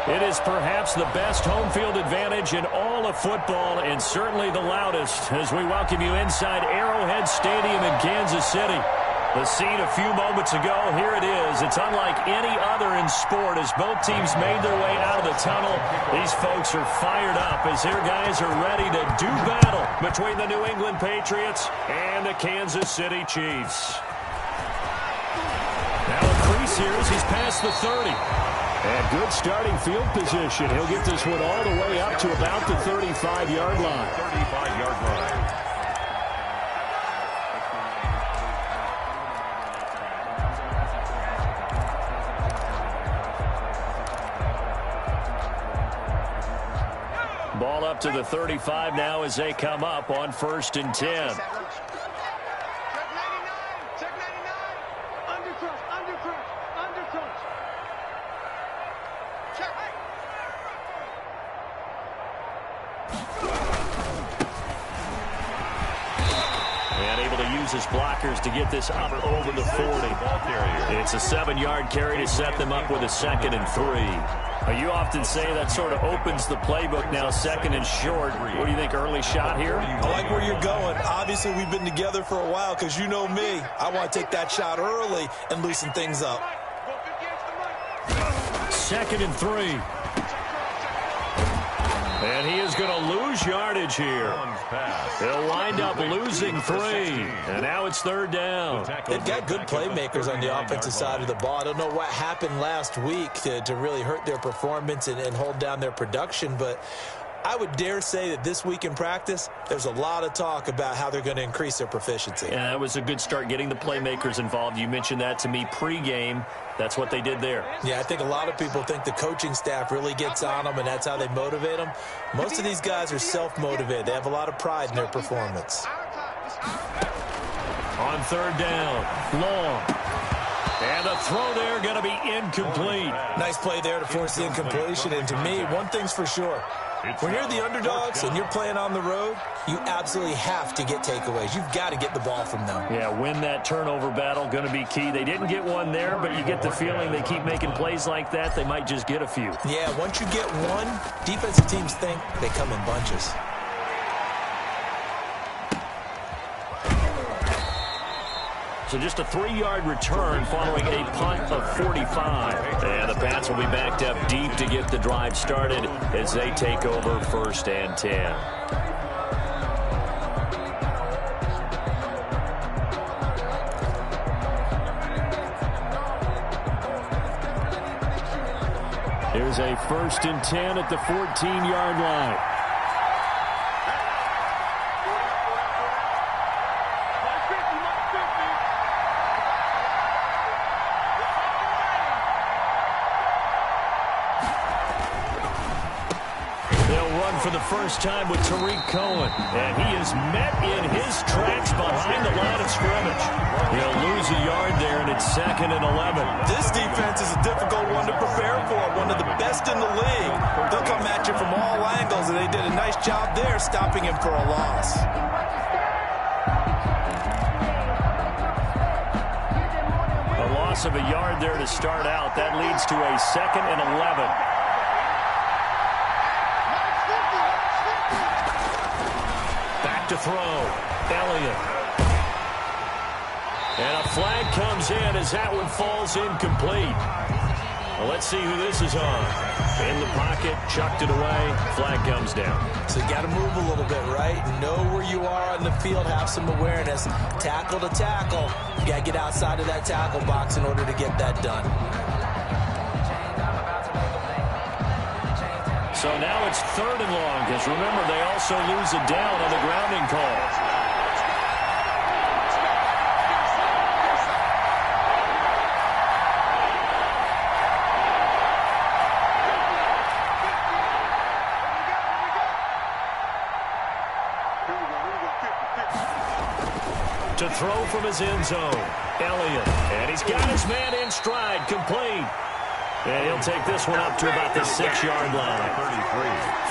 It is perhaps the best home field advantage in all of football, and certainly the loudest, as we welcome you inside Arrowhead Stadium in Kansas City. The scene a few moments ago, here it is. It's unlike any other in sport as both teams made their way out of the tunnel. These folks are fired up as their guys are ready to do battle between the New England Patriots and the Kansas City Chiefs. Now a crease here as he's past the 30. And good starting field position. He'll get this one all the way up to about the 35-yard line. 35-yard line. Ball up to the 35 now as they come up on 1st and 10. His blockers to get this up over the 40. It's a 7-yard carry to set them up with a 2nd and 3. You often say that sort of opens the playbook now, 2nd and short. What do you think, early shot here? I like where you're going. Obviously, we've been together for a while because you know me. I want to take that shot early and loosen things up. 2nd and 3. And he is going to lose yardage here. He'll wind up losing 3. And now it's 3rd down. They've got good playmakers on the offensive side of the ball. I don't know what happened last week to really hurt their performance and hold down their production, but I would dare say that this week in practice, there's a lot of talk about how they're going to increase their proficiency. Yeah, that was a good start, getting the playmakers involved. You mentioned that to me pregame. That's what they did there. Yeah, I think a lot of people think the coaching staff really gets on them, and that's how they motivate them. Most of these guys are self-motivated. They have a lot of pride in their performance. On 3rd down, long. And the throw there going to be incomplete. Nice play there to force the incompletion. And to me, one thing's for sure. When you're the underdogs and you're playing on the road, you absolutely have to get takeaways. You've got to get the ball from them. Yeah, win that turnover battle, going to be key. They didn't get one there, but you get the feeling they keep making plays like that, they might just get a few. Yeah, once you get one, defensive teams think they come in bunches. So just a 3-yard return following a punt of 45. And the Pats will be backed up deep to get the drive started as they take over 1st and 10. Here's a 1st and 10 at the 14-yard line. For the first time with Tariq Cohen, and he is met in his tracks behind the line of scrimmage. He'll lose a yard there, and it's 2nd and 11. This defense is a difficult one to prepare for, one of the best in the league. They'll come at you from all angles, and they did a nice job there stopping him for a loss. A loss of a yard there to start out. That leads to a 2nd and 11. To throw, Elliott. And a flag comes in as that one falls incomplete. Well, let's see who this is on. In the pocket, chucked it away, flag comes down. So you got to move a little bit, right? Know where you are on the field, have some awareness. Tackle to tackle. You got to get outside of that tackle box in order to get that done. So now it's 3rd and long, because remember, they also lose a down on the grounding call. To throw from his end zone, Elliott. And he's got his man in stride, complete. And he'll take this one up to about the 6-yard line.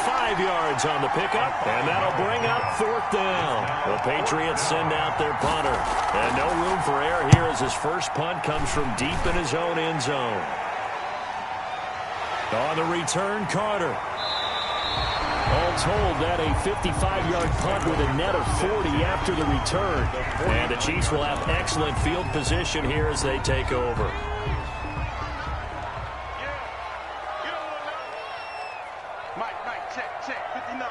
5 yards on the pickup, and that'll bring up 4th down. The Patriots send out their punter. And no room for error here as his first punt comes from deep in his own end zone. On the return, Carter. All told, that a 55-yard punt with a net of 40 after the return. And the Chiefs will have excellent field position here as they take over. Check, 59.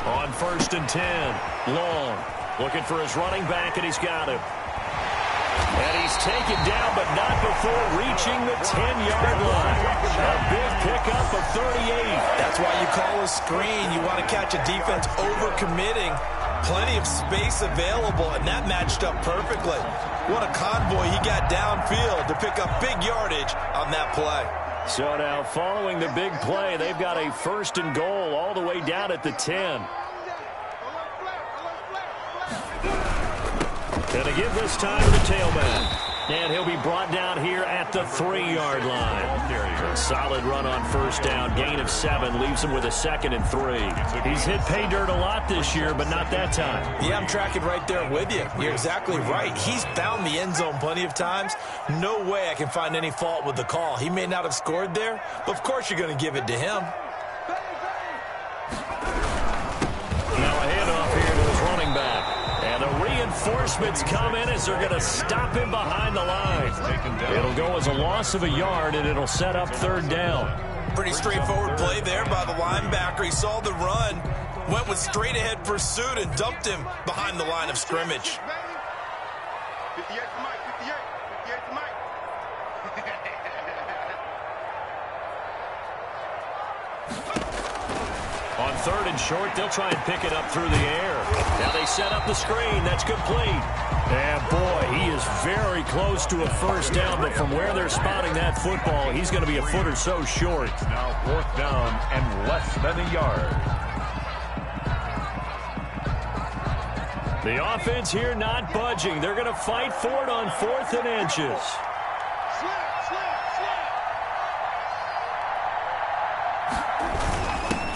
On 1st and 10, Long looking for his running back, and he's got him. And he's taken down, but not before reaching the 10-yard line. A big pickup of 38. That's why you call a screen. You want to catch a defense overcommitting. Plenty of space available, and that matched up perfectly. What a convoy he got downfield to pick up big yardage on that play. So now, following the big play, they've got a 1st and goal all the way down at the 10. Going to give this time to the tailback. And he'll be brought down here at the 3-yard line. A solid run on 1st down. Gain of 7 leaves him with a 2nd and 3. He's hit pay dirt a lot this year, but not that time. Yeah, I'm tracking right there with you. You're exactly right. He's found the end zone plenty of times. No way I can find any fault with the call. He may not have scored there, but of course you're going to give it to him. Now a handoff here to his running back. And the reinforcements come in as they're going to stop him behind the line. It'll go as a loss of a yard, and it'll set up 3rd down. Pretty straightforward play there by the linebacker. He saw the run, went with straight-ahead pursuit, and dumped him behind the line of scrimmage. 58 to Mike, 58 to Mike. On 3rd and short, they'll try and pick it up through the air. Now they set up the screen. That's complete. And, boy, he is very close to a 1st down, but from where they're spotting that football, he's going to be a foot or so short. Now 4th down and less than a yard. The offense here not budging. They're going to fight for it on 4th and inches.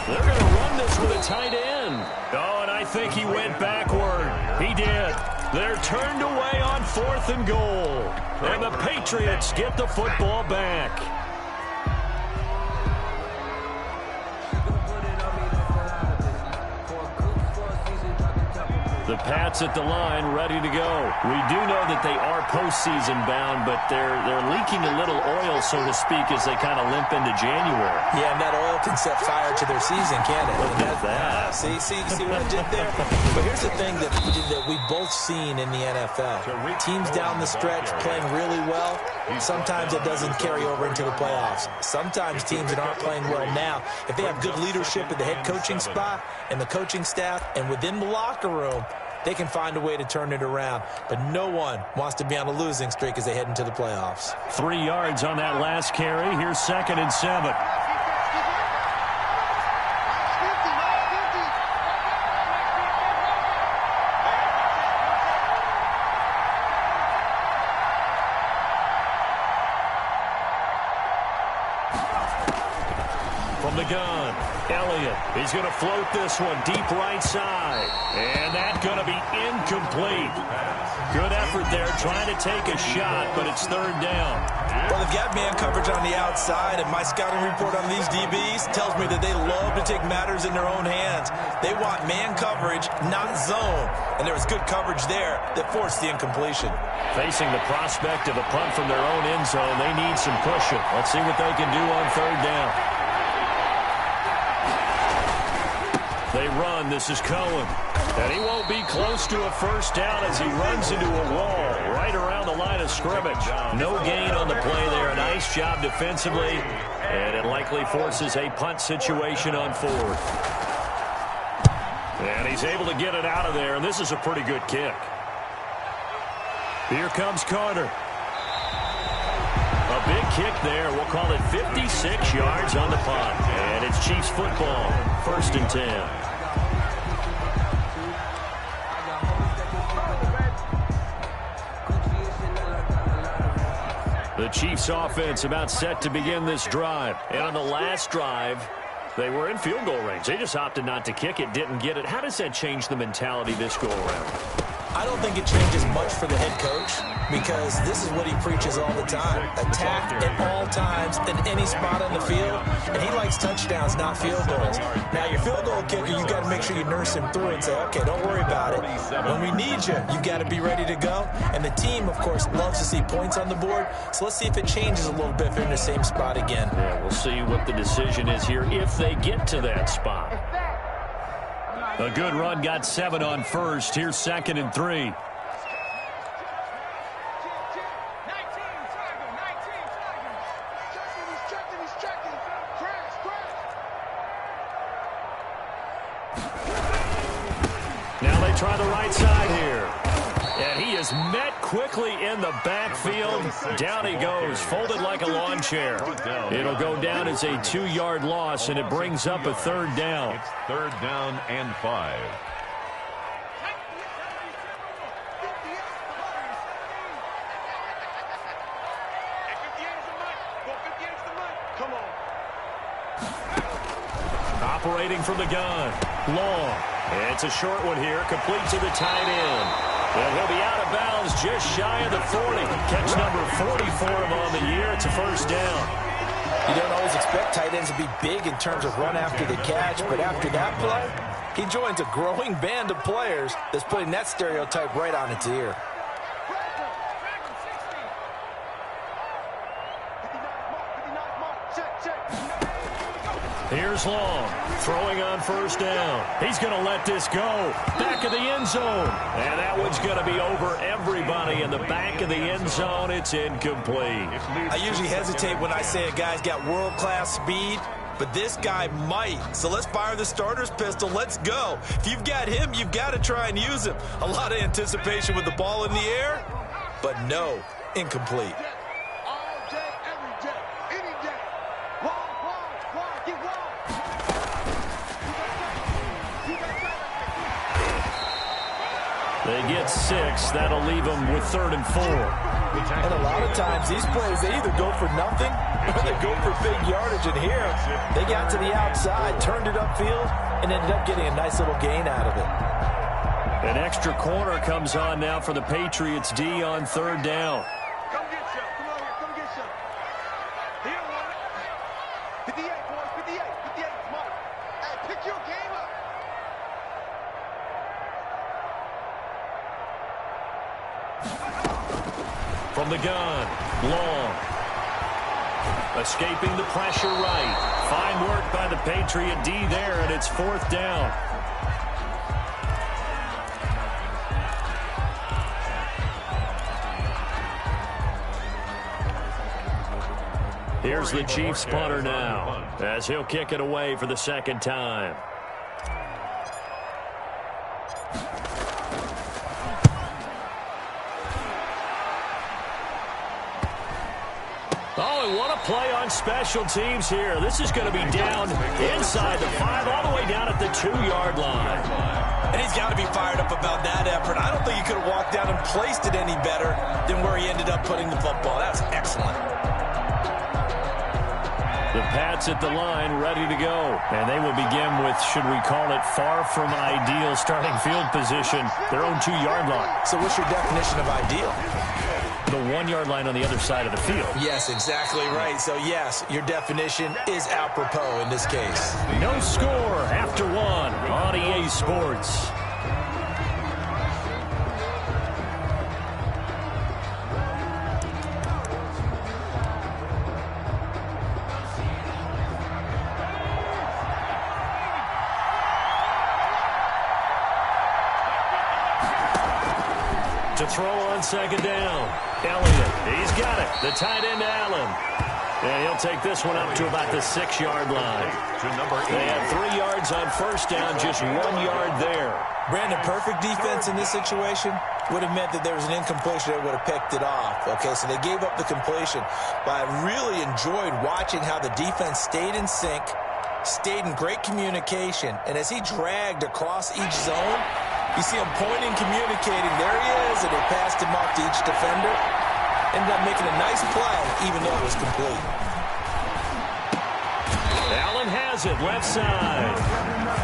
They're going to run this with a tight end. Oh, and I think he went backward. He did. They're turned away on 4th and goal. And the Patriots get the football back. The Pats at the line, ready to go. We do know that they are postseason bound, but they're leaking a little oil, so to speak, as they kind of limp into January. Yeah, and that oil can set fire to their season, can't it? Look at that. See what I did there? But here's the thing that we've both seen in the NFL. Teams down the stretch playing really well. Sometimes it doesn't carry over into the playoffs. Sometimes teams that aren't playing well now, if they have good leadership at the head coaching spot and the coaching staff and within the locker room, they can find a way to turn it around. But no one wants to be on a losing streak as they head into the playoffs. 3 yards on that last carry. Here's 2nd and 7. From the gun, Elliott. He's going to float this one deep right side. And that's going to be incomplete. Good effort there trying to take a shot, but it's 3rd down. Well, they've got man coverage on the outside, and my scouting report on these DBs tells me that they love to take matters in their own hands. They want man coverage, not zone. And there was good coverage there that forced the incompletion. Facing the prospect of a punt from their own end zone, they need some cushion. Let's see what they can do on 3rd down. They run. This is Cohen. And he won't be close to a 1st down as he runs into a wall right around the line of scrimmage. No gain on the play there. A nice job defensively. And it likely forces a punt situation on 4th. And he's able to get it out of there. And this is a pretty good kick. Here comes Carter. A big kick there. We'll call it 56 yards on the punt. And it's Chiefs football. 1st and 10. The Chiefs offense about set to begin this drive. And on the last drive, they were in field goal range. They just opted not to kick it, didn't get it. How does that change the mentality this go around? I don't think it changes much for the head coach because this is what he preaches all the time. Attack at all times in any spot on the field, and he likes touchdowns, not field goals. Now, your field goal kicker, you've got to make sure you nurse him through and say, okay, don't worry about it. When we need you, you've got to be ready to go. And the team, of course, loves to see points on the board, so let's see if it changes a little bit if they're in the same spot again. Yeah, we'll see what the decision is here if they get to that spot. A good run, got 7 on first. Here's 2nd and 3. Now they try the right side here. And he is met quickly in the backfield. Down he goes, folded like a lawn chair. It'll go down as a 2-yard loss, and it brings up a 3rd down. It's 3rd down and 5. Operating from the gun. Long. It's a short one here, complete to the tight end. And he'll be out of bounds just shy of the 40. Catch number 44 of him on the year. It's a 1st down. You don't always expect tight ends to be big in terms of run after the catch, but after that play, he joins a growing band of players that's putting that stereotype right on its ear. Here's Long, throwing on 1st down. He's going to let this go. Back of the end zone. And that one's going to be over everybody in the back of the end zone. It's incomplete. I usually hesitate when I say a guy's got world-class speed, but this guy might. So let's fire the starter's pistol. Let's go. If you've got him, you've got to try and use him. A lot of anticipation with the ball in the air, but no, incomplete. They get 6. That'll leave them with 3rd and 4. And a lot of times, these plays, they either go for nothing or they go for big yardage. And here, they got to the outside, turned it upfield, and ended up getting a nice little gain out of it. An extra corner comes on now for the Patriots D on 3rd down. Come get some. Come on here. Come get some. He don't want it. 58, boys. 58. 58. Come on. Hey, pick your game up. From the gun, Long. Escaping the pressure right. Fine work by the Patriot D there, and it's 4th down. Here's the Chiefs punter now, as he'll kick it away for the 2nd time. Oh, and what a play on special teams here. This is going to be down inside the 5, all the way down at the 2-yard line. And he's got to be fired up about that effort. I don't think he could have walked down and placed it any better than where he ended up putting the football. That was excellent. The Pats at the line, ready to go. And they will begin with, should we call it, far from ideal starting field position, their own 2-yard line. So what's your definition of ideal? The 1-yard line on the other side of the field. Yes, exactly right. So, yes, your definition is apropos in this case. No score after 1 on EA Sports. To throw on 2nd down. Elliott, he's got it. The tight end, Allen. And he'll take this one up to about the 6-yard line. They had 3 yards on 1st down, just 1 yard there. Brandon, perfect defense in this situation would have meant that there was an incompletion that would have picked it off. Okay, so they gave up the completion. But I really enjoyed watching how the defense stayed in sync, stayed in great communication. And as he dragged across each zone, you see him pointing, communicating. There he is, and they passed him off to each defender. Ended up making a nice play, even though it was complete. Allen has has it, left side.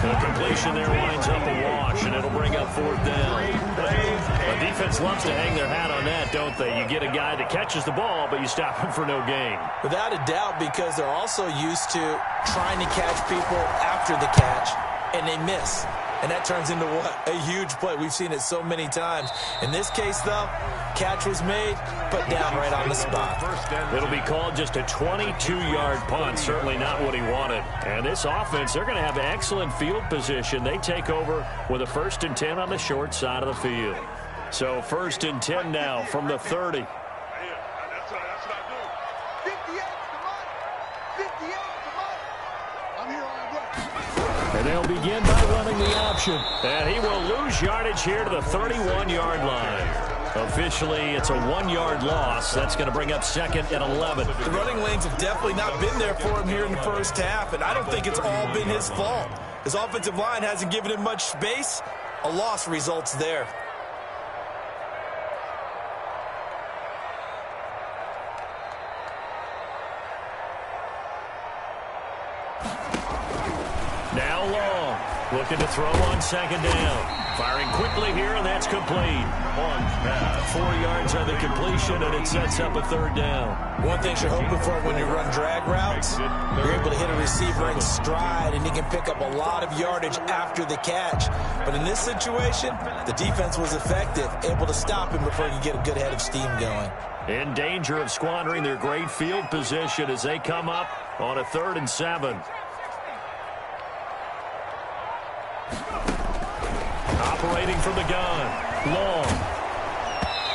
The completion there winds up a wash, and it'll bring up 4th down. The defense loves to hang their hat on that, don't they? You get a guy that catches the ball, but you stop him for no gain. Without a doubt, because they're also used to trying to catch people after the catch, and they miss. And that turns into what? A huge play. We've seen it so many times. In this case, though, catch was made, put down right on the spot. It'll be called just a 22-yard punt. Certainly not what he wanted. And this offense, they're going to have excellent field position. They take over with a 1st and 10 on the short side of the field. So 1st and 10 now from the 30. That's what I do. 58, come on. 58, come on. I'm here all day. And they'll begin by running the option. And he will lose yardage here to the 31-yard line. Officially, it's a 1-yard loss. That's going to bring up 2nd and 11. The running lanes have definitely not been there for him here in the first half, and I don't think it's all been his fault. His offensive line hasn't given him much space. A loss results there. Now long, looking to throw on 2nd down. Firing quickly here, and that's complete. 4 yards on the completion, and it sets up a 3rd down. One thing you're hoping for when you run drag routes, you're able to hit a receiver in stride, and he can pick up a lot of yardage after the catch. But in this situation, the defense was effective, able to stop him before he could get a good head of steam going. In danger of squandering their great field position as they come up on a 3rd and 7. Operating from the gun. Long.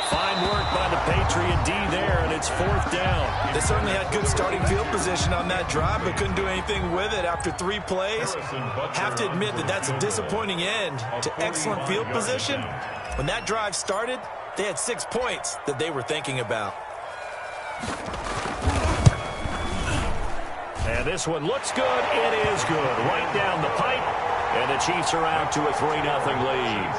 Fine work by the Patriot D there, and it's 4th down. They certainly had good starting field position on that drive, but couldn't do anything with it after 3 plays. Have to admit that that's a disappointing end to excellent field position. When that drive started, they had 6 points that they were thinking about. And this one looks good. It is good. Right down the pipe. And the Chiefs are out to a 3-0 lead.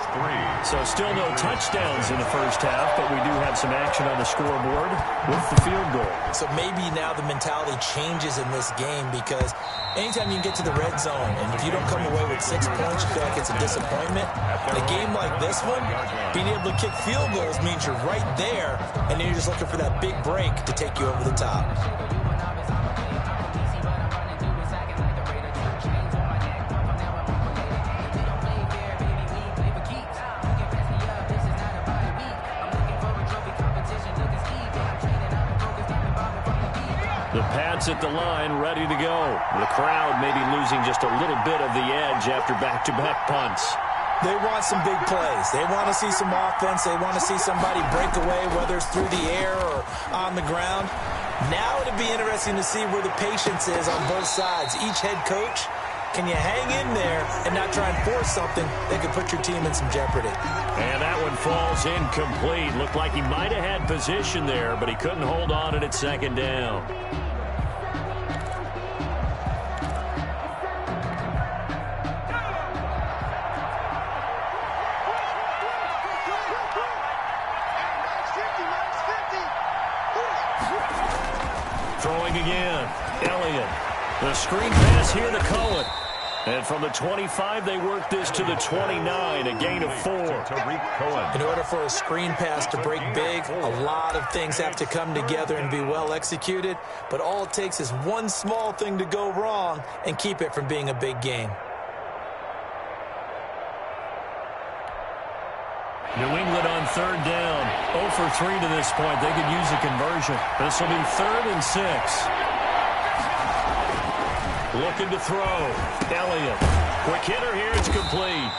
So still no touchdowns in the first half, but we do have some action on the scoreboard with the field goal. So maybe now the mentality changes in this game, because anytime you can get to the red zone, and if you don't come away with 6 points, you feel like it's a disappointment. In a game like this one, being able to kick field goals means you're right there, and then you're just looking for that big break to take you over the top. The Pats at the line, ready to go. The crowd maybe losing just a little bit of the edge after back-to-back punts. They want some big plays. They want to see some offense. They want to see somebody break away, whether it's through the air or on the ground. Now it'll be interesting to see where the patience is on both sides. Each head coach, can you hang in there and not try and force something that could put your team in some jeopardy? And that one falls incomplete. Looked like he might have had position there, but he couldn't hold on it at 2nd down. Throwing again. Elliott. The screen pass here to Cullen. And from the 25, they work this to the 29, a gain of 4. In order for a screen pass to break big, a lot of things have to come together and be well executed. But all it takes is one small thing to go wrong and keep it from being a big game. New England on 3rd down. 0 for 3 to this point. They could use a conversion. This will be 3rd and 6. Looking to throw. Elliott. Quick hitter here. It's complete.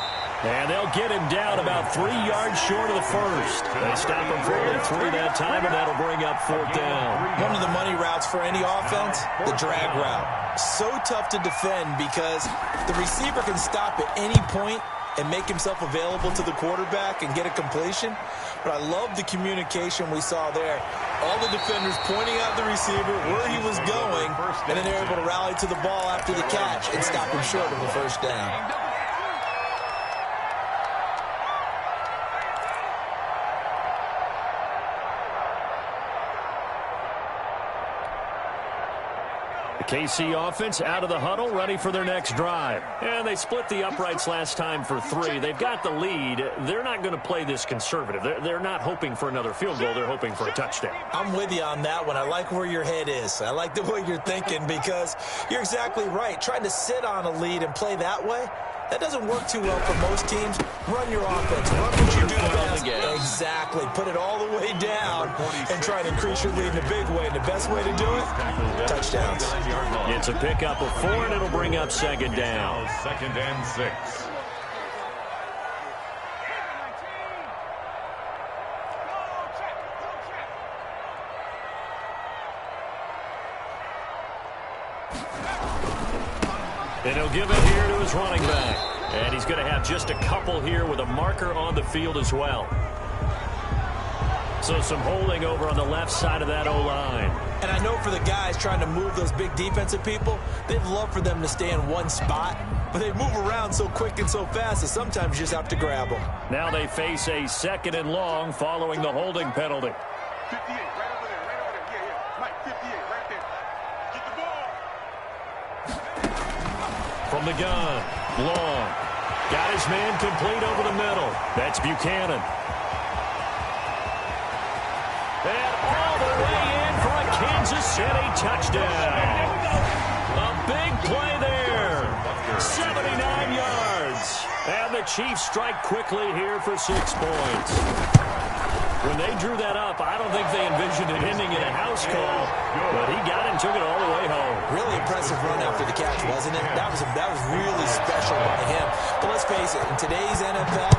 And they'll get him down about 3 yards short of the first. They stop him for only 3 that time, and that'll bring up 4th down. One of the money routes for any offense, the drag route. So tough to defend because the receiver can stop at any point and make himself available to the quarterback and get a completion. But I love the communication we saw there. All the defenders pointing out the receiver, where he was going, and then they're able to rally to the ball after the catch and stop him short of the 1st down. The KC offense out of the huddle, ready for their next drive. And they split the uprights last time for 3. They've got the lead. They're not going to play this conservative. They're not hoping for another field goal. They're hoping for a touchdown. I'm with you on that one. I like where your head is. I like the way you're thinking because you're exactly right. Trying to sit on a lead and play that way, that doesn't work too well for most teams. Run your offense. Run what you do best. Exactly. Put it all the way down and try to increase your lead in a big way. And the best way to do it, touchdowns. It's a pickup of 4, and it'll bring up second down. 2nd and 6. And he'll give it here to his running back. And he's going to have just a couple here with a marker on the field as well. So some holding over on the left side of that O-line. And I know for the guys trying to move those big defensive people, they'd love for them to stay in one spot. But they move around so quick and so fast that sometimes you just have to grab them. Now they face a 2nd and long following the holding penalty. 58, right over there, right over there. Yeah. Mike, 58, right there. Get the ball. From the gun, long. Got his man complete over the middle. That's Buchanan. And all the way in for a Kansas City touchdown. A big play there. 79 yards. And the Chiefs strike quickly here for 6 points. When they drew that up, I don't think they envisioned it ending in a house call, but he got it and took it all the way home. Really impressive run after the catch, wasn't it? That was really special by him. But let's face it, in today's NFL,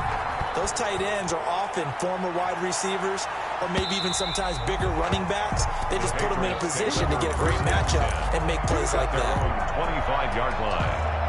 those tight ends are often former wide receivers or maybe even sometimes bigger running backs. They just put them in a position to get a great matchup and make plays like that. 25-yard line.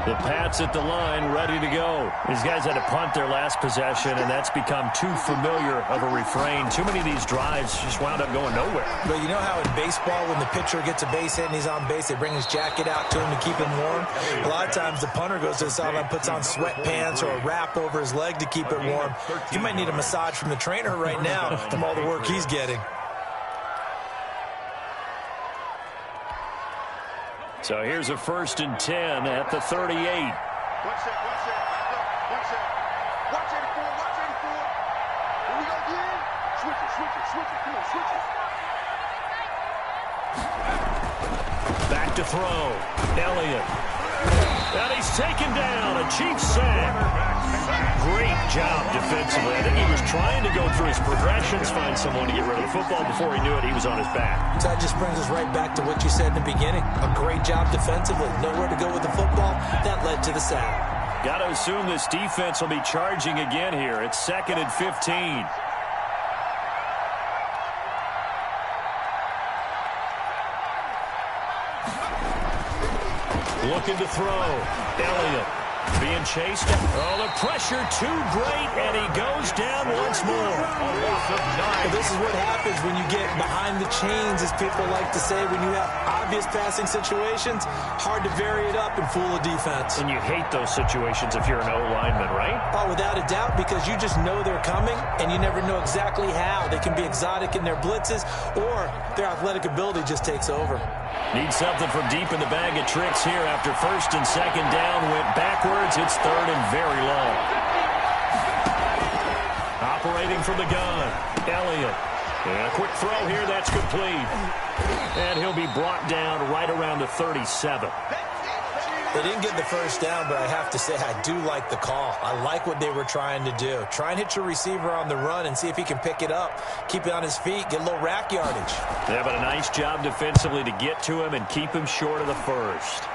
The Pats at the line, ready to go. These guys had to punt their last possession, and that's become too familiar of a refrain. Too many of these drives just wound up going nowhere. But you know how in baseball, when the pitcher gets a base hit and he's on base, they bring his jacket out to him to keep him warm? A lot of times the punter goes to the sideline, puts on sweatpants or a wrap over his leg to keep it warm. He might need a massage from the trainer right now from all the work he's getting. So here's a 1st and 10 at the 38. One set. Watch 84, watch 84. Here we go again. Switch it. Come on, switch it. Back to throw. Elliott. And he's taken down. A Chiefs sack. Great job defensively. I think he was trying to go through his progressions, find someone to get rid of the football. Before he knew it, he was on his back. So that just brings us right back to what you said in the beginning. A great job defensively. Nowhere to go with the football. That led to the sack. Got to assume this defense will be charging again here. It's 2nd and 15. Looking to throw. Elliott being chased. Oh, the pressure too great, and he goes down once more. Well, this is what happens when you get behind the chains, as people like to say. When you have obvious passing situations, hard to vary it up and fool a defense. And you hate those situations if you're an O-lineman, right? Oh, without a doubt, because you just know they're coming, and you never know exactly how. They can be exotic in their blitzes, or their athletic ability just takes over. Need something from deep in the bag of tricks here after 1st and 2nd down. Went backwards. It's 3rd and very long. Operating from the gun. Elliott. And a quick throw here. That's complete. And he'll be brought down right around the 37. They didn't get the 1st down, but I have to say I do like the call. I like what they were trying to do. Try and hit your receiver on the run and see if he can pick it up. Keep it on his feet. Get a little rack yardage. Yeah, but a nice job defensively to get to him and keep him short of the 1st.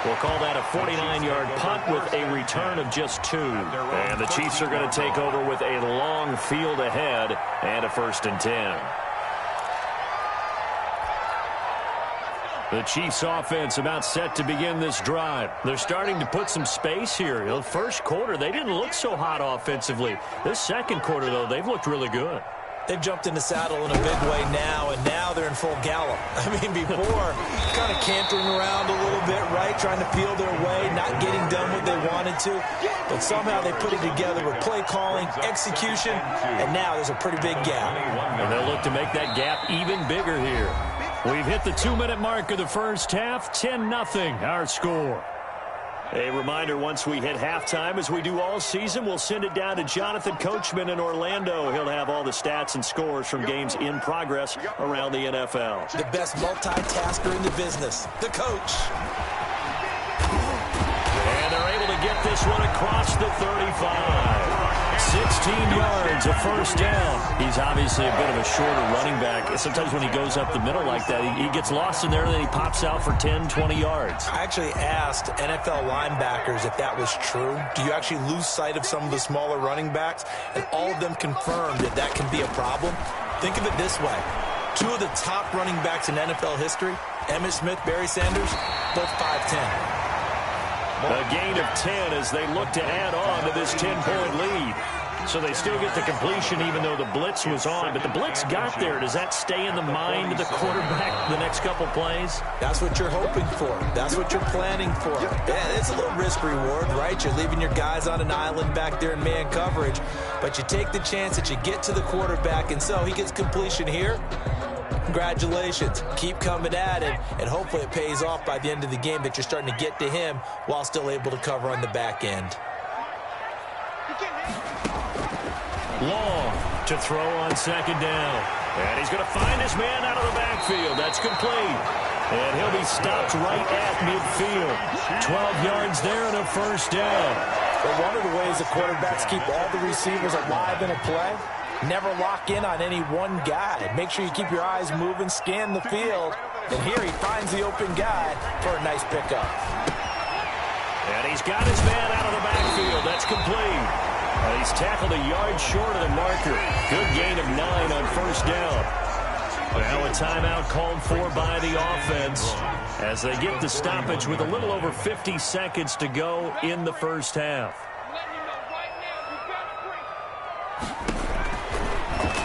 We'll call that a 49-yard punt with a return of just 2. And the Chiefs are going to take over with a long field ahead and a 1st and 10. The Chiefs offense about set to begin this drive. They're starting to put some space here. The first quarter, they didn't look so hot offensively. This second quarter, though, they've looked really good. They've jumped in the saddle in a big way now, and now they're in full gallop. I mean, before, kind of cantering around a little bit, right, trying to peel their way, not getting done what they wanted to. But somehow they put it together with play calling, execution, and now there's a pretty big gap. And they'll look to make that gap even bigger here. We've hit the 2-minute mark of the first half, 10-0 our score. A reminder, once we hit halftime, as we do all season, we'll send it down to Jonathan Coachman in Orlando. He'll have all the stats and scores from games in progress around the NFL. The best multitasker in the business, the coach. And they're able to get this one across the 35. 16 yards, a first down. He's obviously a bit of a shorter running back. Sometimes when he goes up the middle like that, he gets lost in there, and then he pops out for 10, 20 yards. I actually asked NFL linebackers if that was true. Do you actually lose sight of some of the smaller running backs? And all of them confirmed that that can be a problem. Think of it this way. Two of the top running backs in NFL history, Emmitt Smith, Barry Sanders, both 5'10". A gain of 10 as they look to add on to this 10-point lead. So they still get the completion even though the blitz was on. But the blitz got there. Does that stay in the mind of the quarterback the next couple plays? That's what you're hoping for. That's what you're planning for. Yeah, it's a little risk-reward, right? You're leaving your guys on an island back there in man coverage. But you take the chance that you get to the quarterback, and so he gets completion here. Congratulations. Keep coming at it, and hopefully it pays off by the end of the game that you're starting to get to him while still able to cover on the back end. Long to throw on second down. And he's going to find his man out of the backfield. That's complete. And he'll be stopped right at midfield. 12 yards there and a first down. Well, one of the ways the quarterbacks keep all the receivers alive in a play, never lock in on any one guy. Make sure you keep your eyes moving, scan the field. And here he finds the open guy for a nice pickup. And he's got his man out of the backfield. That's complete. He's tackled a yard short of the marker. Good gain of 9 on first down. Now a timeout called for by the offense as they get the stoppage with a little over 50 seconds to go in the first half.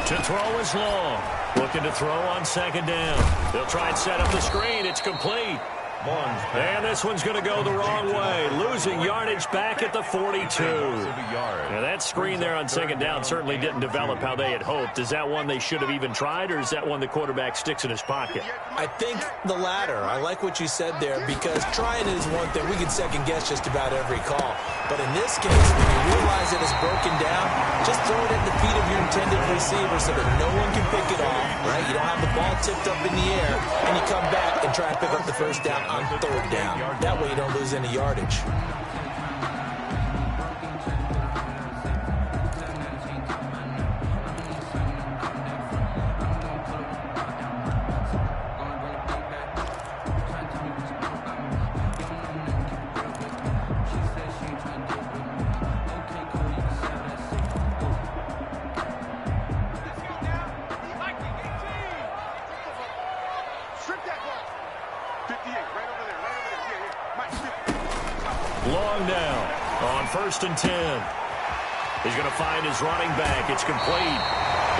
To throw is Long. Looking to throw on second down. They'll try and set up the screen. It's complete. And this one's going to go the wrong way. Losing yardage back at the 42. Now that screen there on second down certainly didn't develop how they had hoped. Is that one they should have even tried, or is that one the quarterback sticks in his pocket? I think the latter. I like what you said there, because trying is one thing. We can second guess just about every call. But in this case, when you realize that it's broken down, just throw it at the feet of your intended receiver so that no one can pick it off, right? You don't have the ball tipped up in the air, and you come back and try and pick up the first down on third down. That way you don't lose any yardage. Long down on 1st and 10. He's going to find his running back. It's complete.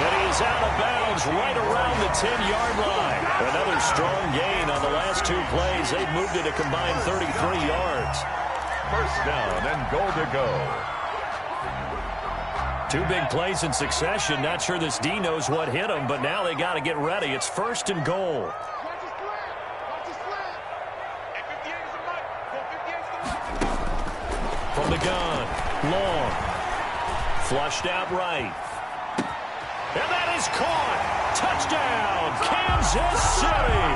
And he's out of bounds right around the 10-yard line. Another strong gain on the last two plays. They've moved it a combined 33 yards. First down and goal to go. Two big plays in succession. Not sure this D knows what hit him, but now they got to get ready. It's 1st and goal. From the gun, Long. Flushed out right. And that is caught. Touchdown, Kansas City.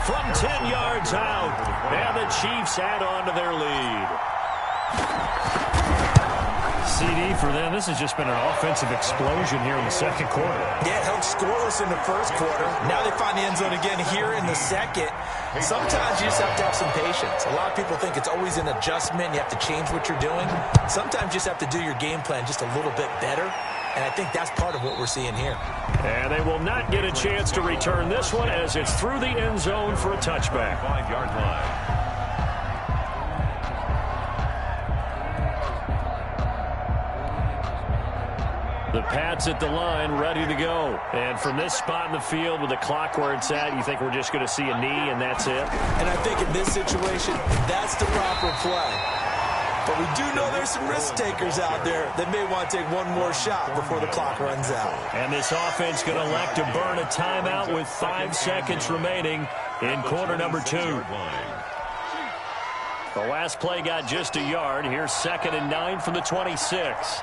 From 10 yards out. And the Chiefs add on to their lead. CD for them. This has just been an offensive explosion here in the second quarter. Yeah, held scoreless in the first quarter. Now they find the end zone again here in the second. Sometimes you just have to have some patience. A lot of people think it's always an adjustment. You have to change what you're doing. Sometimes you just have to do your game plan just a little bit better. and I think that's part of what we're seeing here. And they will not get a chance to return this one as it's through the end zone for a touchback. 5-yard line. The Pats at the line, ready to go. And from this spot in the field with the clock where it's at, you think we're just going to see a knee and that's it? And I think in this situation, that's the proper play. But we do know there's some risk takers out there that may want to take one more shot before the clock runs out. And this offense going to elect to burn a timeout with 5 seconds remaining in quarter number 2. The last play got just a yard. Here's 2nd and 9 from the 26.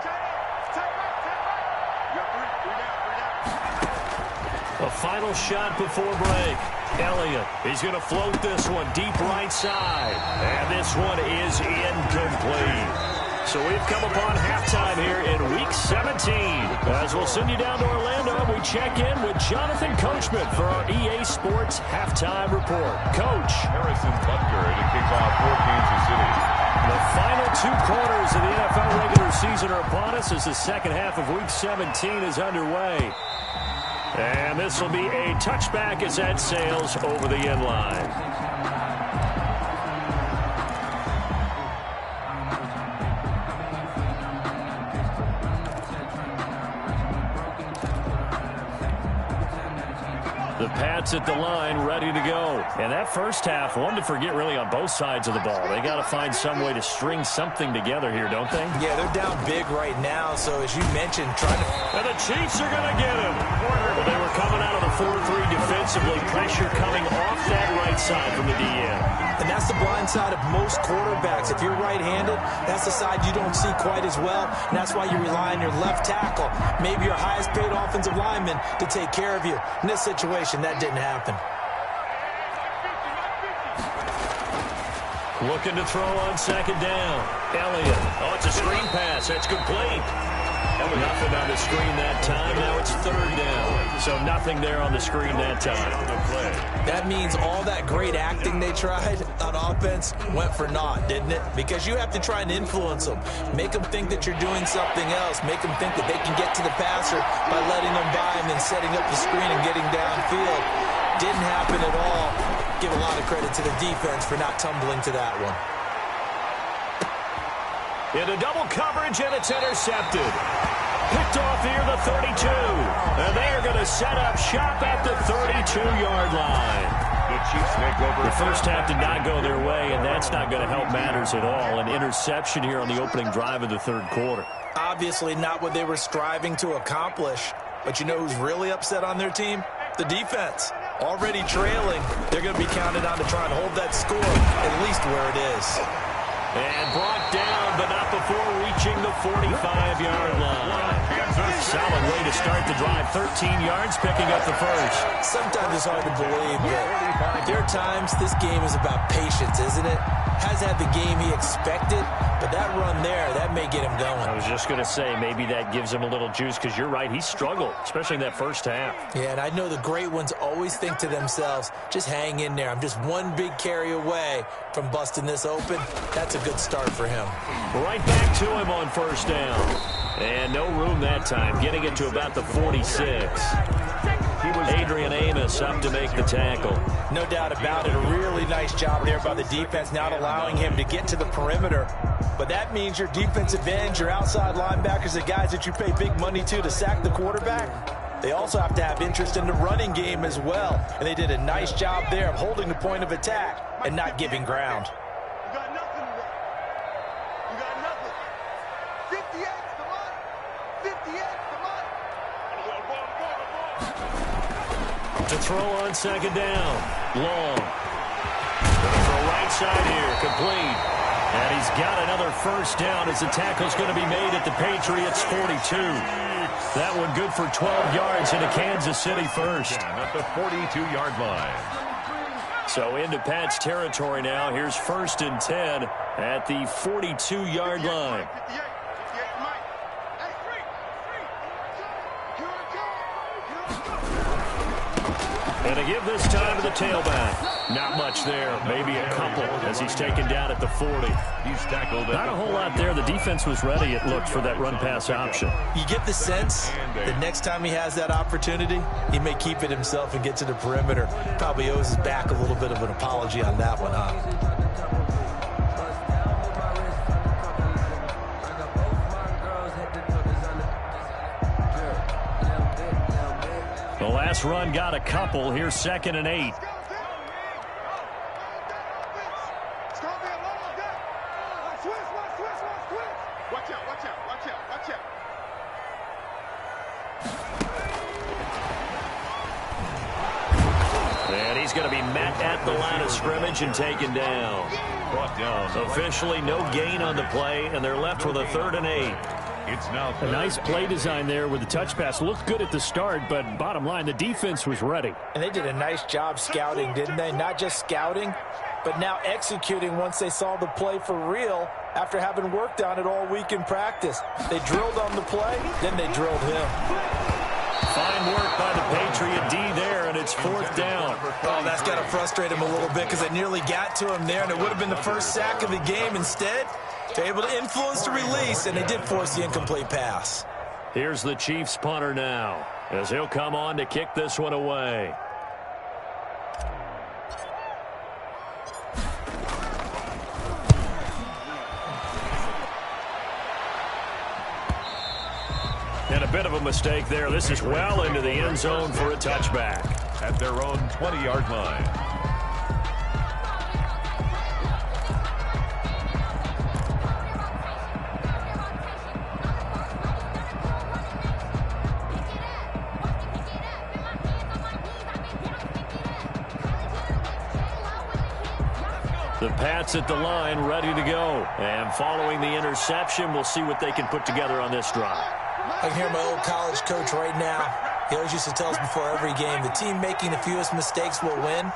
A final shot before break. Elliott, he's going to float this one deep right side. And this one is incomplete. So we've come upon halftime here in Week 17. As we'll send you down to Orlando, we check in with Jonathan Coachman for our EA Sports Halftime Report. Coach. Harrison Butker to kick off for Kansas City. The final 2 quarters of the NFL regular season are upon us as the second half of Week 17 is underway. And this will be a touchback as that sails over the end line. The Pats at the line, ready to go. And that first half, one to forget really on both sides of the ball. They got to find some way to string something together here, don't they? Yeah, they're down big right now. So as you mentioned, trying to... And the Chiefs are going to get him. Well, they were coming out of the 4-3 defensively. Pressure coming off that right side from the DN. And that's the blind side of most quarterbacks. If you're right-handed, that's the side you don't see quite as well. And that's why you rely on your left tackle, maybe your highest-paid offensive lineman, to take care of you. In this situation, that didn't happen. Looking to throw on 2nd down. Elliott. Oh, it's a screen pass. That's complete. Nothing on the screen that time. Now it's 3rd down. So nothing there on the screen that time. That means all that great acting they tried on offense went for naught, didn't it? Because you have to try and influence them. Make them think that you're doing something else. Make them think that they can get to the passer by letting them by and then setting up the screen and getting downfield. Didn't happen at all. Give a lot of credit to the defense for not tumbling to that one. Into double coverage, and it's intercepted. Picked off here, the 32. And they are going to set up shop at the 32-yard line. The Chiefs make over. The first half did not go their way, and that's not going to help matters at all. An interception here on the opening drive of the 3rd quarter. Obviously not what they were striving to accomplish. But you know who's really upset on their team? The defense. Already trailing. They're going to be counted on to try and hold that score, at least where it is. And brought down, but not before reaching the 45-yard line. Solid way to start the drive. 13 yards, picking up the first. Sometimes it's hard to believe, but there are times this game is about patience, isn't it? Has had the game he expected, but that run there, that may get him going. I was just going to say, maybe that gives him a little juice, because you're right, he struggled, especially in that first half. Yeah, and I know the great ones always think to themselves, just hang in there. I'm just one big carry away from busting this open. That's a good start for him. Right back to him on 1st down. And no room that time, getting it to about the 46. Adrian Amos up to make the tackle. No doubt about it. A really nice job there by the defense, not allowing him to get to the perimeter. But that means your defensive ends, your outside linebackers, the guys that you pay big money to sack the quarterback, they also have to have interest in the running game as well. And they did a nice job there of holding the point of attack and not giving ground. You got nothing. You got nothing. 58, come on. 58, come on. To throw on 2nd down. Long. Gonna throw right side here. Complete. And he's got another 1st down as the tackle's going to be made at the Patriots 42. That one good for 12 yards into Kansas City first. At the 42-yard line. So into Pat's territory now. Here's 1st and 10 at the 42-yard line. 58, come on. Hey, 3. And to give this time to the tailback. Not much there. Maybe a couple as he's taken down at the 40. He's tackled. Not a whole lot there. The defense was ready, it looked, for that run-pass option. You get the sense that next time he has that opportunity, he may keep it himself and get to the perimeter. Probably owes his back a little bit of an apology on that one, huh? The last run got a couple. Here's 2nd and 8. And he's going to be met at the line of scrimmage and taken down. Brought down. Officially no gain on the play, and they're left with a 3rd and 8. It's now a nice play design there with the touch pass. Looked good at the start, but bottom line, the defense was ready. And they did a nice job scouting, didn't they? Not just scouting, but now executing once they saw the play for real after having worked on it all week in practice. They drilled on the play, then they drilled him. Fine work by the Patriot D there, and it's 4th down. Oh, that's got to frustrate him a little bit because they nearly got to him there, and it would have been the first sack of the game. Instead, they're able to influence the release, and they did force the incomplete pass. Here's the Chiefs punter now, as he'll come on to kick this one away. And a bit of a mistake there. This is well into the end zone for a touchback. At their own 20-yard line. The Pats at the line, ready to go. And following the interception, we'll see what they can put together on this drive. I can hear my old college coach right now. He always used to tell us before every game, the team making the fewest mistakes will win.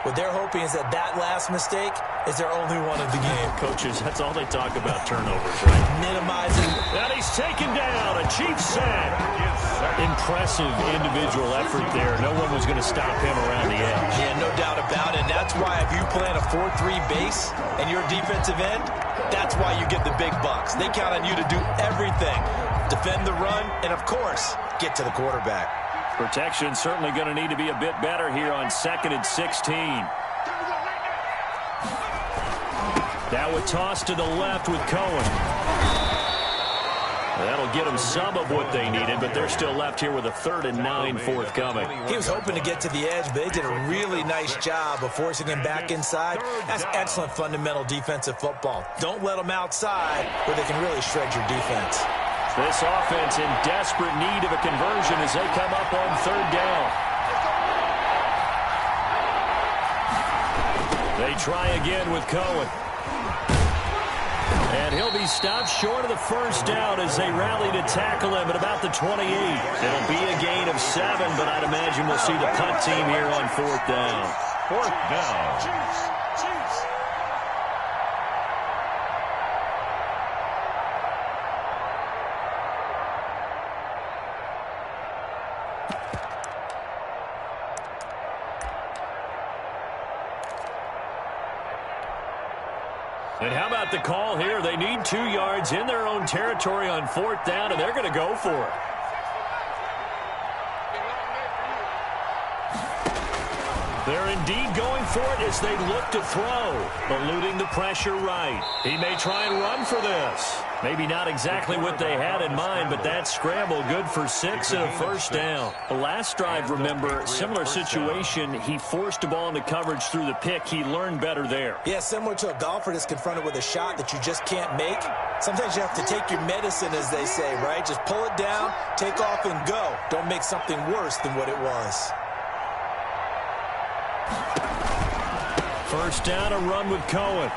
What they're hoping is that that last mistake is their only one of the game. Coaches, that's all they talk about, turnovers, right? Minimizing. And he's taken down. A Chiefs sack. Impressive individual effort there. No one was going to stop him around the edge. Yeah, no doubt about it. That's why if you play on a 4-3 base and you're a defensive end, that's why you get the big bucks. They count on you to do everything. Defend the run, and of course, get to the quarterback. Protection certainly going to need to be a bit better here on 2nd and 16. That would toss to the left with Cohen. That'll get them some of what they needed, but they're still left here with a 3rd and 9 forthcoming. He was hoping to get to the edge, but they did a really nice job of forcing him back inside. That's excellent fundamental defensive football. Don't let them outside where they can really shred your defense. This offense in desperate need of a conversion as they come up on 3rd down. They try again with Cohen. And he'll be stopped short of the 1st down as they rally to tackle him at about the 28. It'll be a gain of 7, but I'd imagine we'll see the punt team here on 4th down. 4th down. And how about the call here? They need 2 yards in their own territory on 4th down, and they're going to go for it. They're indeed going for it as they look to throw, eluding the pressure right. He may try and run for this. Maybe not exactly what they had in mind, but that scramble good for 6 and a 1st down. The last drive, remember, similar situation. He forced a ball into coverage through the pick. He learned better there. Yeah, similar to a golfer that's confronted with a shot that you just can't make. Sometimes you have to take your medicine, as they say, right? Just pull it down, take off, and go. Don't make something worse than what it was. 1st down, a run with Cohen.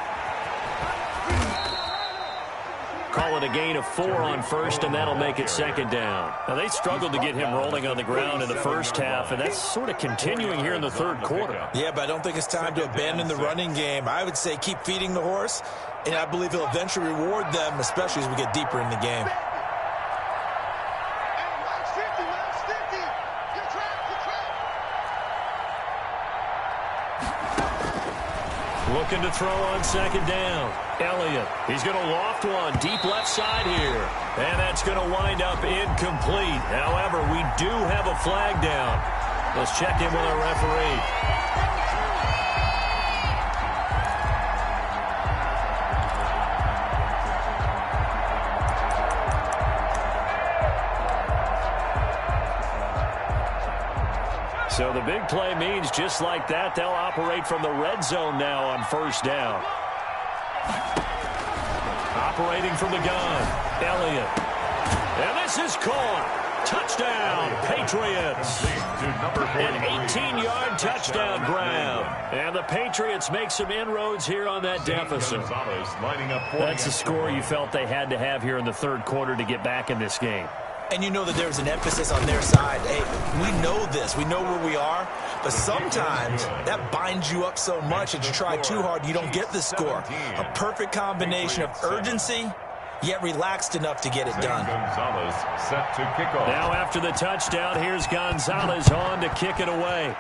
Call it a gain of 4 on 1st, and that'll make it 2nd down. Now, they struggled to get him rolling on the ground in the 1st half, and that's sort of continuing here in the 3rd quarter. Yeah, but I don't think it's time to abandon the running game. I would say keep feeding the horse, and I believe he'll eventually reward them, especially as we get deeper in the game. Looking to throw on second down. Elliott, he's going to loft one deep left side here. And that's going to wind up incomplete. However, we do have a flag down. Let's check in with our referee. So the big play means just like that, they'll operate from the red zone now on first down. Operating from the gun, Elliott. And this is caught. Touchdown, Patriots. An 18-yard touchdown grab. And the Patriots make some inroads here on that deficit. That's the score you felt they had to have here in the third quarter to get back in this game. And you know that there's an emphasis on their side. Hey, we know this. We know where we are. But sometimes that binds you up so much that you try too hard, you don't get the score. A perfect combination of urgency, yet relaxed enough to get it done. Gonzalez set to kick off. Now after the touchdown, here's Gonzalez on to kick it away.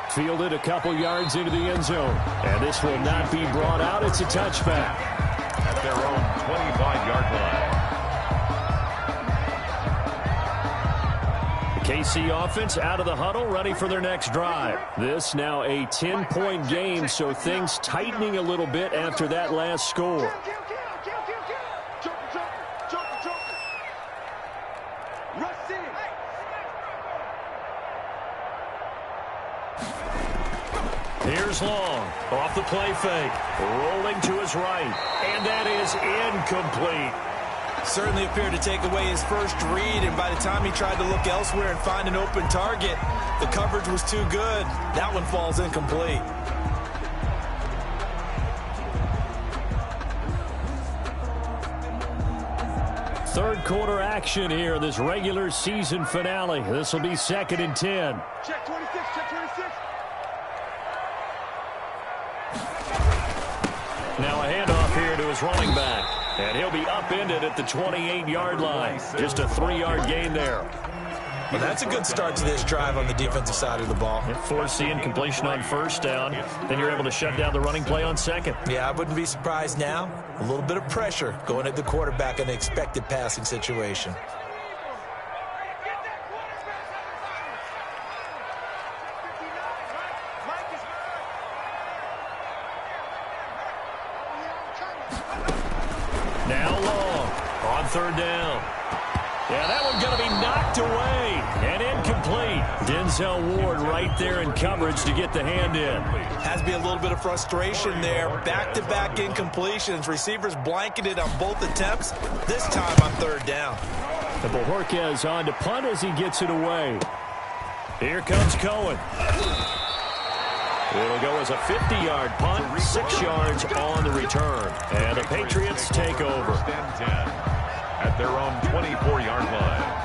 Fielded a couple yards into the end zone. And this will not be brought out. It's a touchback. At their own 25-yard line. The KC offense out of the huddle, ready for their next drive. This now a 10-point game, so things tightening a little bit after that last score. Here's Long, off the play fake, rolling to his right, and that is incomplete. Certainly appeared to take away his first read, and by the time he tried to look elsewhere and find an open target, the coverage was too good. That one falls incomplete. Third quarter action here, this regular season finale. This will be 2nd and 10. Check 26, check 26. Now a handoff here to his running back. And he'll be upended at the 28-yard line. Just a 3-yard gain there. Well, that's a good start to this drive on the defensive side of the ball. Force the incompletion on first down. Then you're able to shut down the running play on second. Yeah, I wouldn't be surprised now. A little bit of pressure going at the quarterback in an expected passing situation. Now Long on third down. Yeah, that one going to be knocked away and incomplete. Denzel Ward right there in coverage to get the hand in. Has to be a little bit of frustration there. Back-to-back incompletions. Receivers blanketed on both attempts, this time on third down. The Bojorquez on to punt as he gets it away. Here comes Cohen. It'll go as a 50-yard punt, 6 yards on the return. And the Patriots take over. At their own 24-yard line.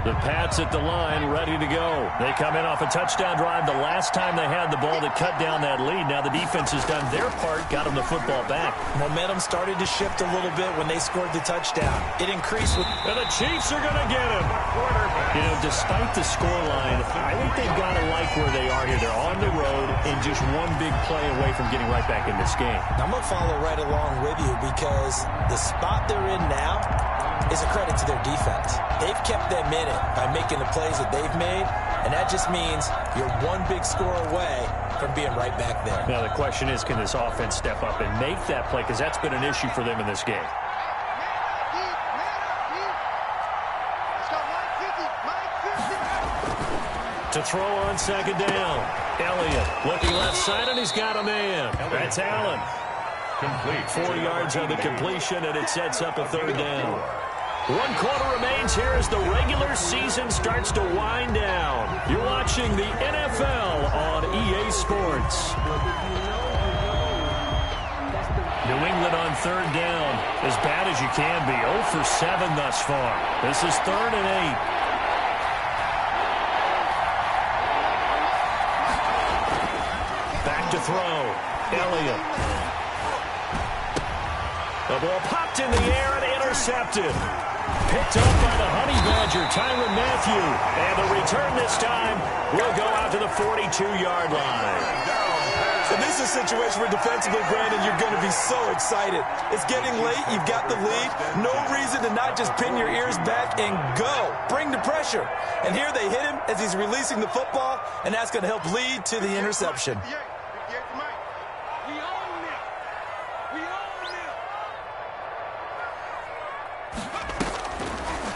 The Pats at the line, ready to go. They come in off a touchdown drive the last time they had the ball to cut down that lead. Now the defense has done their part, got them the football back. Momentum started to shift a little bit when they scored the touchdown. It increased with... And the Chiefs are going to get him. You know, despite the scoreline, I think they've got to like where they are here. They're on the road and just one big play away from getting right back in this game. I'm going to follow right along with you because the spot they're in now is a credit to their defense. They've kept them in it by making the plays that they've made, and that just means you're one big score away from being right back there. Now the question is, can this offense step up and make that play? Because that's been an issue for them in this game. To throw on second down. Elliott looking left side, and he's got a man. That's Allen. Complete. 4 yards on the completion, and it sets up a third down. 1 quarter remains here as the regular season starts to wind down. You're watching the NFL on EA Sports. New England on third down. As bad as you can be. 0 for 7 thus far. This is 3rd and 8. To throw, Elliott. The ball popped in the air and intercepted. Picked up by the Honey Badger, Tyrann Mathieu. And the return this time will go out to the 42-yard line. And this is a situation where defensively, Brandon, you're going to be so excited. It's getting late. You've got the lead. No reason to not just pin your ears back and go. Bring the pressure. And here they hit him as he's releasing the football, and that's going to help lead to the interception.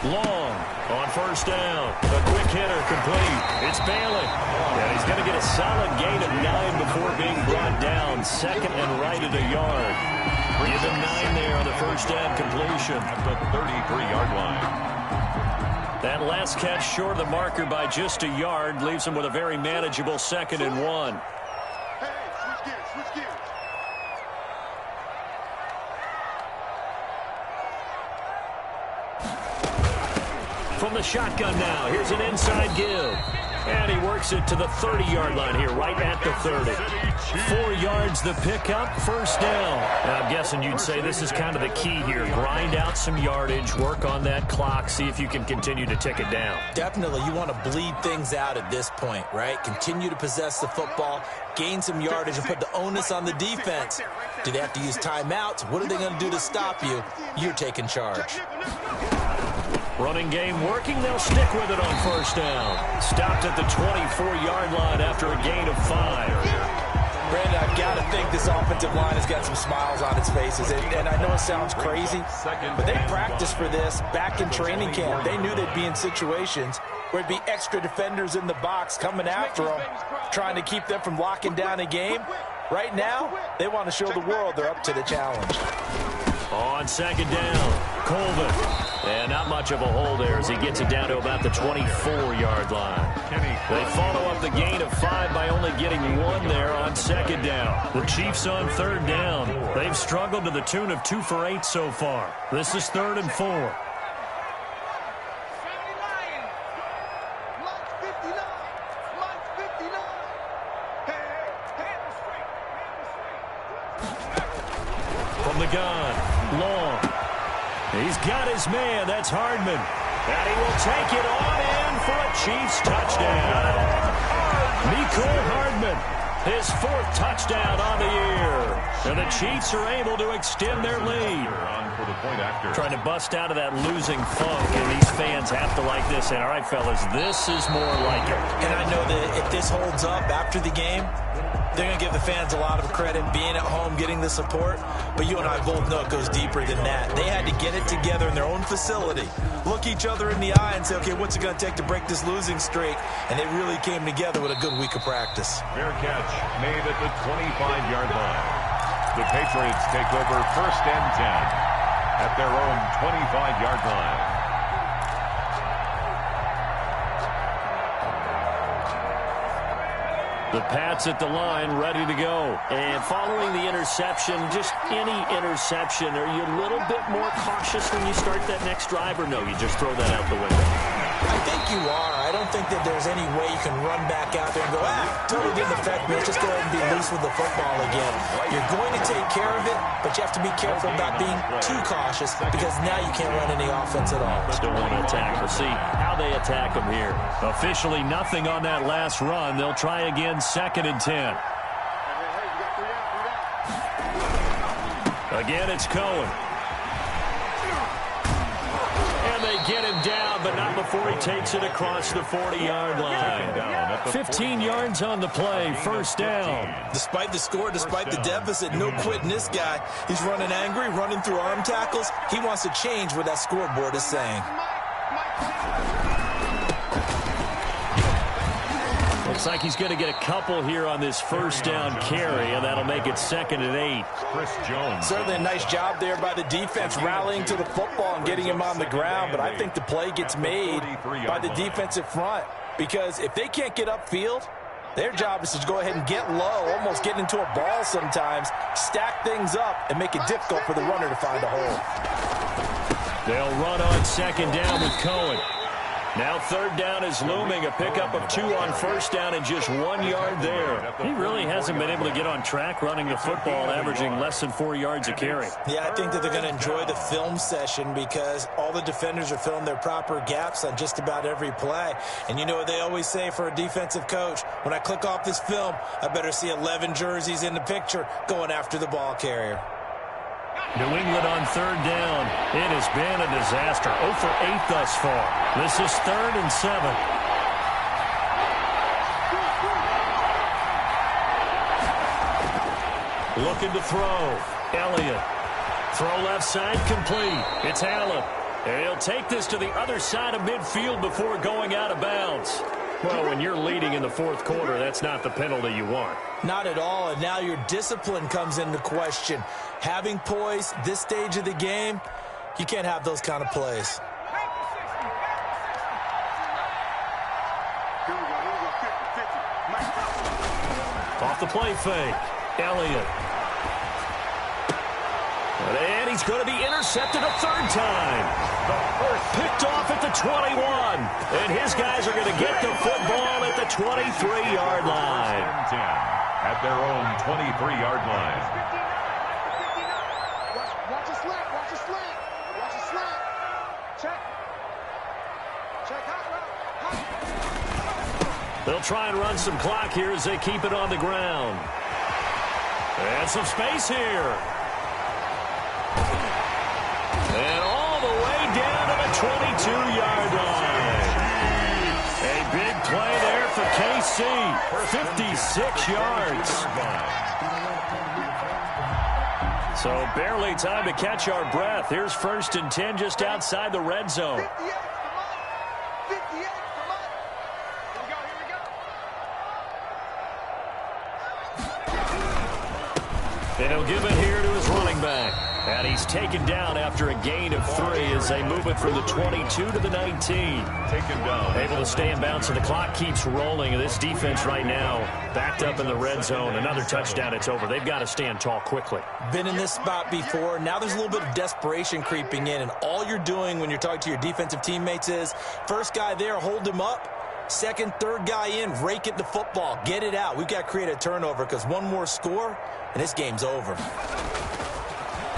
Long on first down. A quick hitter complete. It's Bailey. And he's going to get a solid gain of 9 before being brought down. Second and right at a yard. Give him 9 there on the first down completion. At the 33-yard line. That last catch short of the marker by just a yard leaves him with a very manageable 2nd and 1. Hey, switch gears. From the shotgun now, here's an inside give. And he works it to the 30-yard line here, right at the 30. 4 yards the pickup, first down. And I'm guessing you'd say this is kind of the key here. Grind out some yardage, work on that clock, see if you can continue to tick it down. Definitely, you want to bleed things out at this point, right? Continue to possess the football, gain some yardage, and put the onus on the defense. Do they have to use timeouts? What are they going to do to stop you? You're taking charge. Running game working. They'll stick with it on first down. Stopped at the 24-yard line after a gain of 5. Brandon, I've got to think this offensive line has got some smiles on its faces. And I know it sounds crazy, but they practiced for this back in training camp. They knew they'd be in situations where it'd be extra defenders in the box coming after them, trying to keep them from locking down a game. Right now, they want to show the world they're up to the challenge. On second down, Colvin. And not much of a hole there as he gets it down to about the 24-yard line. They follow up the gain of 5 by only getting 1 there on second down. The Chiefs on third down. They've struggled to the tune of 2 for 8 so far. This is 3rd and 4. From the gun, Long. He's got his man. That's Hardman. And he will take it on in for a Chiefs touchdown. Mecole Hardman, his 4th touchdown on the year. And the Chiefs are able to extend their lead. Trying to bust out of that losing funk, and these fans have to like this. And all right, fellas, this is more like it. And I know that if this holds up after the game, they're going to give the fans a lot of credit, being at home, getting the support. But you and I both know it goes deeper than that. They had to get it together in their own facility, look each other in the eye and say, okay, what's it going to take to break this losing streak? And they really came together with a good week of practice. Fair catch made at the 25-yard line. The Patriots take over 1st and 10 at their own 25-yard line. The Pats at the line, ready to go. And following the interception, just any interception, are you a little bit more cautious when you start that next drive, or no, you just throw that out the window? I think you are. I don't think that there's any way you can run back out there and go, totally didn't affect me. Let's just go ahead and be loose with the football again. You're going to take care of it, but you have to be careful about being too cautious because now you can't run any offense at all. Still want to attack. We'll see how they attack them here. Officially nothing on that last run. They'll try again, 2nd and 10. Again, it's Cohen. And they get him down, but not before he takes it across the 40-yard line. 15 yards on the play, first down. Despite the score, despite the deficit, no quitting this guy. He's running angry, running through arm tackles. He wants to change what that scoreboard is saying. Looks like he's going to get a couple here on this first down carry, and that'll make it 2nd and 8. Chris Jones. Certainly a nice job there by the defense rallying to the football and getting him on the ground, but I think the play gets made by the defensive front because if they can't get upfield, their job is to go ahead and get low, almost get into a ball sometimes, stack things up, and make it difficult for the runner to find a hole. They'll run on 2nd down with Cohen. Now third down is looming. A pickup of 2 on first down and just 1 yard there. He really hasn't been able to get on track running the football, averaging less than 4 yards a carry. Yeah, I think that they're going to enjoy the film session because all the defenders are filling their proper gaps on just about every play. And you know what they always say for a defensive coach? When I click off this film, I better see 11 jerseys in the picture going after the ball carrier. New England on third down. It has been a disaster. 0 for 8 thus far. This is 3rd and 7. Looking to throw. Elliott. Throw left side complete. It's Allen. And he'll take this to the other side of midfield before going out of bounds. Well, when you're leading in the 4th quarter, that's not the penalty you want. Not at all, and now your discipline comes into question. Having poise this stage of the game, you can't have those kind of plays. Off the play fake. Elliott. And he's going to be intercepted a 3rd time. Picked off at the 21. And his guys are going to get the football at the 23-yard line. At their own 23-yard line. Watch a slant. Watch a slant. Watch a slant. Check. Check hot route. They'll try and run some clock here as they keep it on the ground. And some space here. And all the way down to the 22-yard line. A big play there for KC. 56 yards. So barely time to catch our breath. Here's 1st and 10 just outside the red zone. 58 for Mike. Here we go. And he'll give it here to his running back. And he's taken down after a gain of 3 as they move it from the 22 to the 19. Taken down. Able to stay in bounds, and the clock keeps rolling. And this defense right now backed up in the red zone. Another touchdown, it's over. They've got to stand tall quickly. Been in this spot before. Now there's a little bit of desperation creeping in, and all you're doing when you're talking to your defensive teammates is first guy there, hold him up. Second, third guy in, rake it the football. Get it out. We've got to create a turnover because one more score, and this game's over.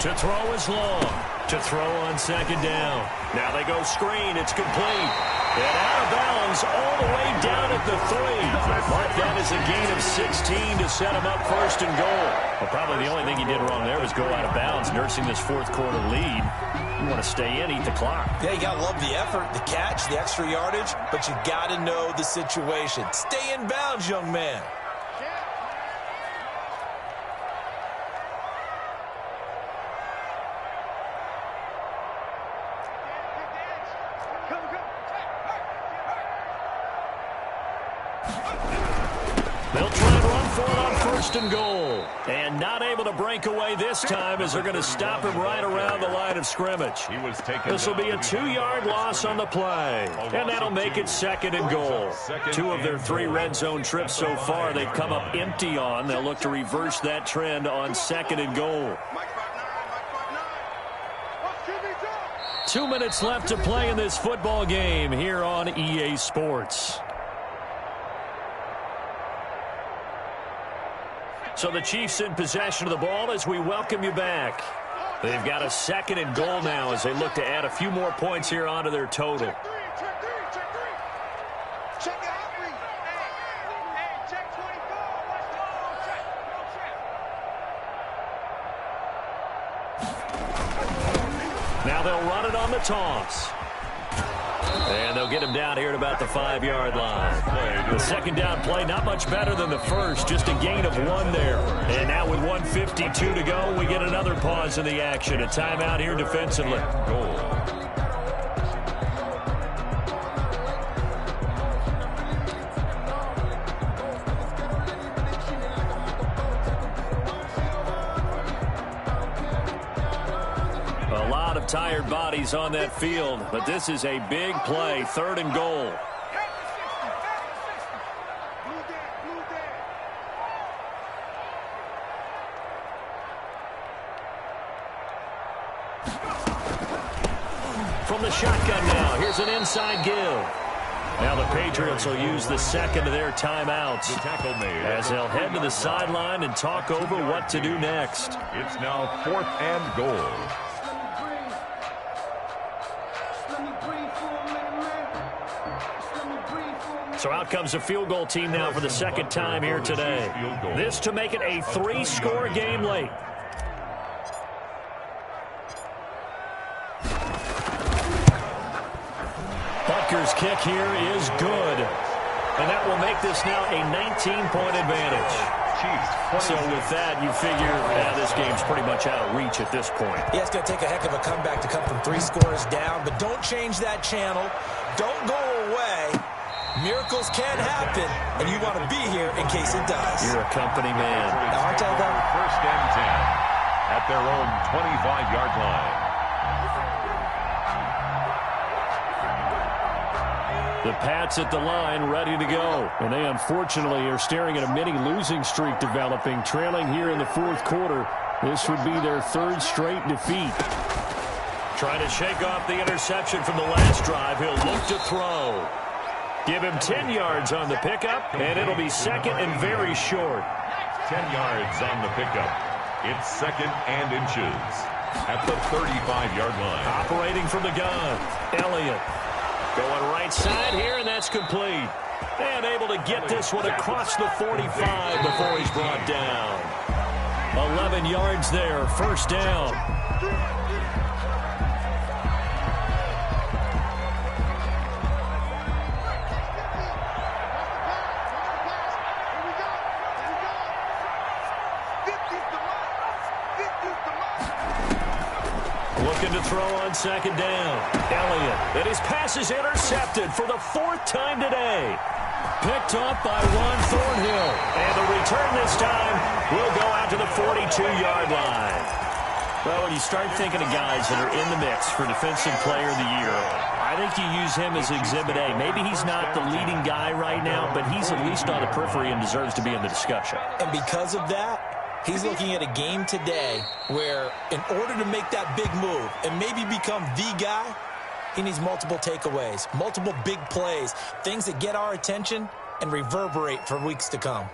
To throw is long. To throw on 2nd down. Now they go screen. It's complete. And out of bounds all the way down at the 3. Mark that as a gain of 16 to set him up 1st and goal. Well, probably the only thing he did wrong there was go out of bounds, nursing this 4th quarter lead. You want to stay in, eat the clock. Yeah, you got to love the effort, the catch, the extra yardage, but you got to know the situation. Stay in bounds, young man. They'll try and run for it on 1st and goal. And not able to break away this time as they're going to stop him right around the line of scrimmage. This will be a 2-yard loss on the play. And that'll make it 2nd and goal. 2 of their 3 red zone trips so far they've come up empty on. They'll look to reverse that trend on 2nd and goal. 2 minutes left to play in this football game here on EA Sports. So the Chiefs in possession of the ball as we welcome you back. They've got a 2nd and goal now as they look to add a few more points here onto their total. Check 3. Check it out, 3. Hey, check 24. Check. Now they'll run it on the toss. And they'll get him down here at about the 5-yard line. The 2nd down play, not much better than the first, just a gain of 1 there. And now with 1:52 to go, we get another pause in the action. A timeout here defensively. Goal. A lot of tired bodies on that field, but this is a big play, 3rd and goal. From the shotgun now, here's an inside give. Now the Patriots will use the second of their timeouts The tackle made. as they'll head to the sideline and talk over what to do next. It's now 4th and goal. So out comes the field goal team now for the second time here today. This to make it a 3-score game late. Butker's kick here is good. And that will make this now a 19-point advantage. So with that, you figure this game's pretty much out of reach at this point. Yeah, it's going to take a heck of a comeback to come from 3 scores down, but don't change that channel. Don't go away. Miracles can happen, and you want to be here in case it does. You're a company man. Now, aren't I, though? 1st and 10 at their own 25-yard line. The Pats at the line, ready to go. And they unfortunately are staring at a mini-losing streak developing, trailing here in the 4th quarter. This would be their 3rd straight defeat. Trying to shake off the interception from the last drive. He'll look to throw. Give him 10 yards on the pickup, and it'll be 2nd and very short. 10 yards on the pickup. It's 2nd and inches at the 35-yard line. Operating from the gun, Elliott. Going right side here, and that's complete. And able to get this one across the 45 before he's brought down. 11 yards there, 1st down. Looking to throw on 2nd down. Elliott, and his pass is intercepted for the 4th time today. Picked off by Juan Thornhill. And the return this time will go out to the 42-yard line. Well, when you start thinking of guys that are in the mix for Defensive Player of the Year, I think you use him as Exhibit A. Maybe he's not the leading guy right now, but he's at least on the periphery and deserves to be in the discussion. And because of that, he's looking at a game today where in order to make that big move and maybe become the guy, he needs multiple takeaways, multiple big plays, things that get our attention and reverberate for weeks to come.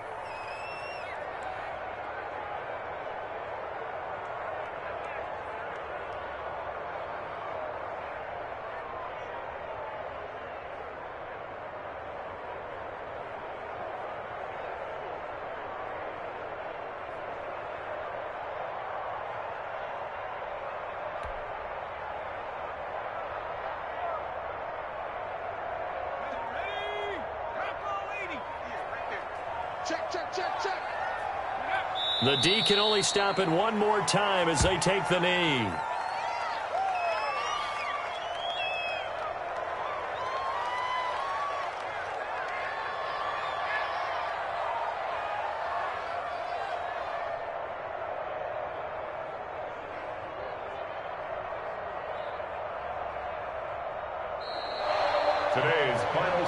The D can only stop it one more time as they take the knee.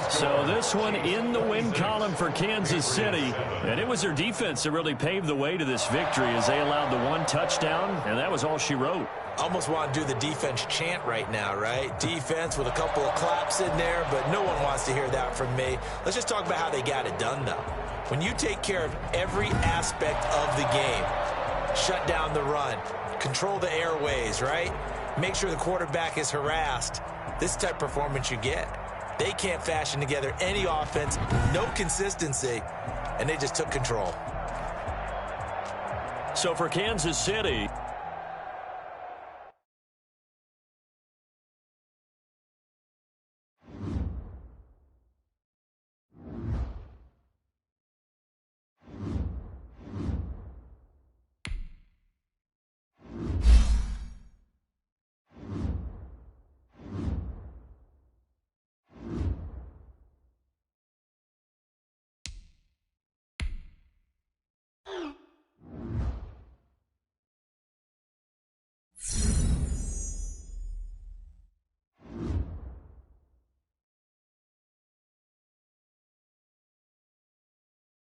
So this one in the win column for Kansas City, and it was their defense that really paved the way to this victory as they allowed the 1 touchdown, and that was all she wrote. Almost want to do the defense chant right now, right? Defense with a couple of claps in there, but no one wants to hear that from me. Let's just talk about how they got it done, though. When you take care of every aspect of the game, shut down the run, control the airways, right? Make sure the quarterback is harassed. This type of performance you get. They can't fashion together any offense, no consistency, and they just took control. So for Kansas City,